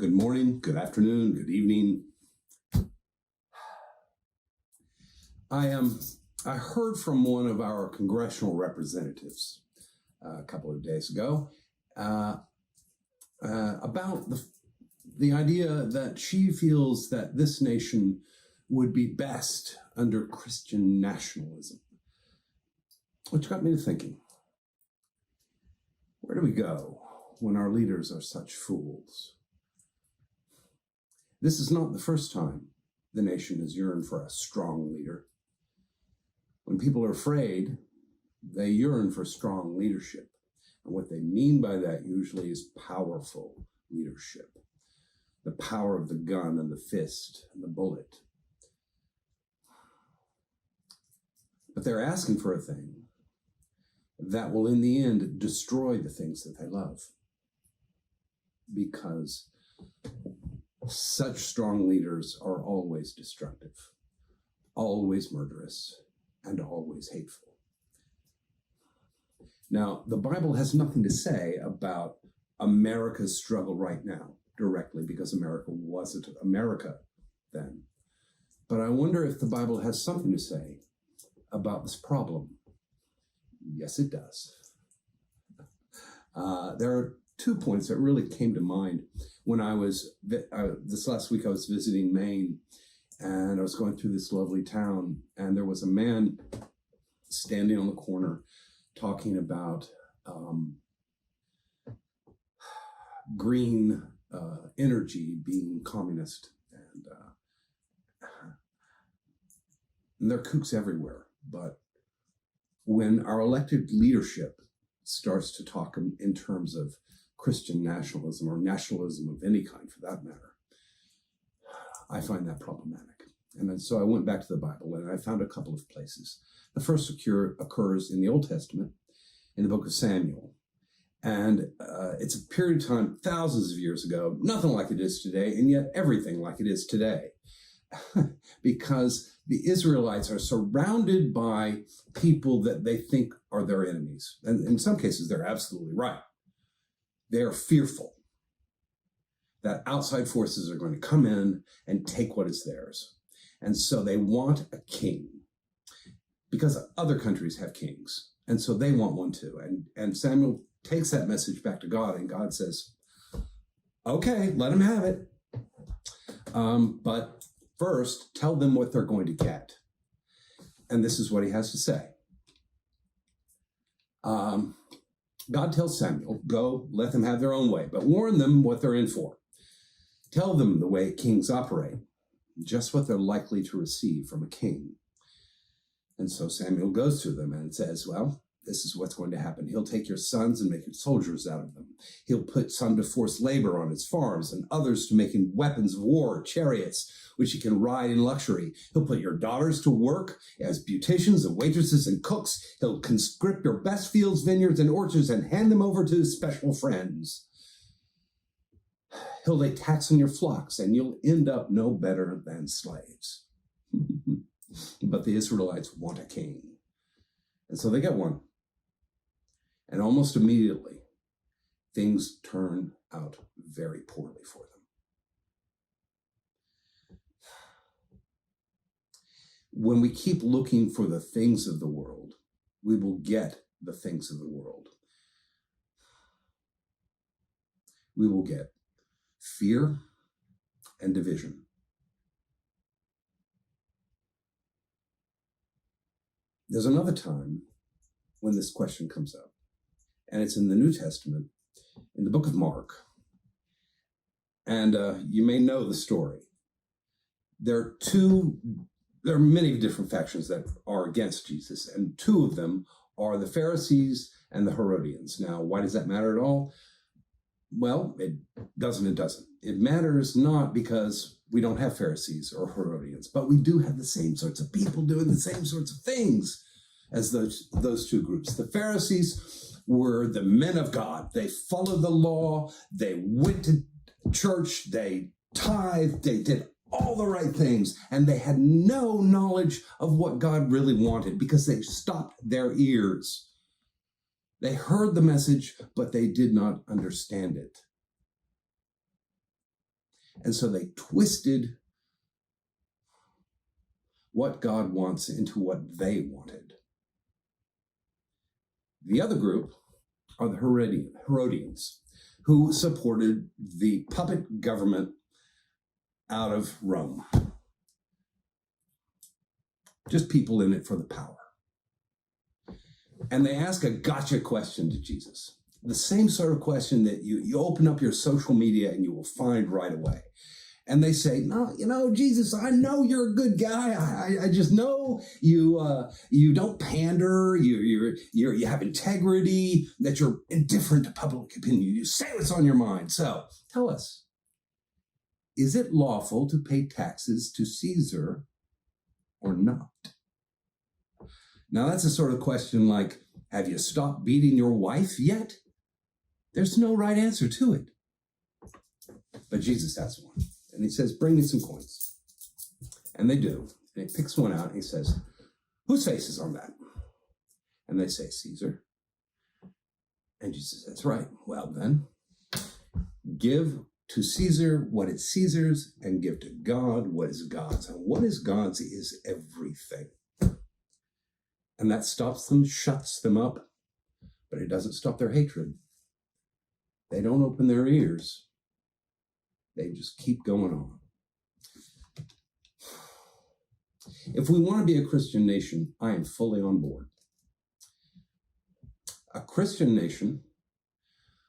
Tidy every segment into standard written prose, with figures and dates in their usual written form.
good morning, good afternoon, good evening. I heard from one of our congressional representatives a couple of days ago about the idea that she feels that this nation would be best under Christian nationalism, which got me to thinking, where do we go when our leaders are such fools? This is not the first time the nation has yearned for a strong leader. When people are afraid, they yearn for strong leadership. And what they mean by that usually is powerful leadership. The power of the gun and the fist and the bullet. But they're asking for a thing that will in the end destroy the things that they love. Because such strong leaders are always destructive, always murderous, and always hateful. Now, the Bible has nothing to say about America's struggle right now directly, because America wasn't America then. But I wonder if the Bible has something to say about this problem. Yes, it does. There are 2 points that really came to mind when I was, this last week I was visiting Maine, and I was going through this lovely town, and there was a man standing on the corner talking about green energy being communist, and there are kooks everywhere. But when our elected leadership starts to talk in terms of Christian nationalism, or nationalism of any kind for that matter, I find that problematic. And then, so I went back to the Bible and I found a couple of places. The first occurs in the Old Testament, in the book of Samuel. And it's a period of time, thousands of years ago, nothing like it is today, and yet everything like it is today. Because the Israelites are surrounded by people that they think are their enemies. And in some cases, they're absolutely right. They are fearful that outside forces are going to come in and take what is theirs. And so they want a king, because other countries have kings. And so they want one too. And Samuel takes that message back to God, and God says, okay, let them have it. But first, tell them what they're going to get. And this is what he has to say. God tells Samuel, go, let them have their own way, but warn them what they're in for. Tell them the way kings operate, just what they're likely to receive from a king. And so Samuel goes to them and says, well, this is what's going to happen. He'll take your sons and make soldiers out of them. He'll put some to forced labor on his farms, and others to making weapons of war, chariots, which he can ride in luxury. He'll put your daughters to work as beauticians and waitresses and cooks. He'll conscript your best fields, vineyards, and orchards and hand them over to special friends. He'll lay tax on your flocks, and you'll end up no better than slaves. But the Israelites want a king. And so they get one. And almost immediately, things turn out very poorly for them. When we keep looking for the things of the world, we will get the things of the world. We will get fear and division. There's another time when this question comes up, and it's in the New Testament, in the book of Mark. And you may know the story. There are many different factions that are against Jesus, and 2 of them are the Pharisees and the Herodians. Now, why does that matter at all? Well, it doesn't. It matters not because we don't have Pharisees or Herodians, but we do have the same sorts of people doing the same sorts of things as those 2 groups. The Pharisees were the men of God. They followed the law. They went to church. They tithed. They did all the right things. And they had no knowledge of what God really wanted, because they stopped their ears. They heard the message, but they did not understand it. And so they twisted what God wants into what they wanted. The other group are the Herodians, who supported the puppet government out of Rome. Just people in it for the power. And they ask a gotcha question to Jesus. The same sort of question that you open up your social media and you will find right away. And they say, no, Jesus, I know you're a good guy. I just know you don't pander. You have integrity, that you're indifferent to public opinion. You say what's on your mind. So tell us, is it lawful to pay taxes to Caesar or not? Now, that's a sort of question like, have you stopped beating your wife yet? There's no right answer to it. But Jesus has one. And he says, bring me some coins. And they do. And he picks one out and he says, whose face is on that? And they say, Caesar. And Jesus says, right. Well, then, give to Caesar what is Caesar's and give to God what is God's. And what is God's is everything. And that stops them, shuts them up, but it doesn't stop their hatred. They don't open their ears. They just keep going on. If we want to be a Christian nation, I am fully on board. A Christian nation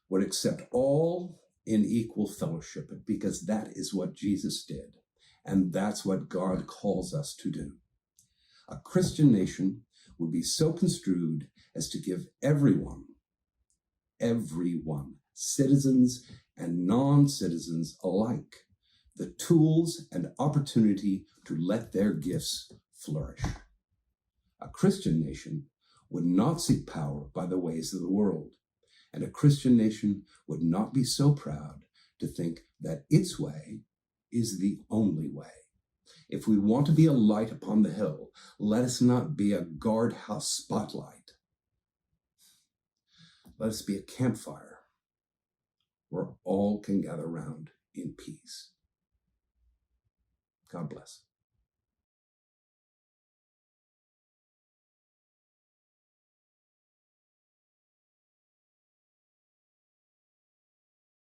would accept all in equal fellowship because that is what Jesus did. And that's what God calls us to do. A Christian nation would be so construed as to give everyone, citizens and non-citizens alike, the tools and opportunity to let their gifts flourish. A Christian nation would not seek power by the ways of the world, and a Christian nation would not be so proud to think that its way is the only way. If we want to be a light upon the hill, let us not be a guardhouse spotlight. Let us be a campfire where all can gather round in peace. God bless.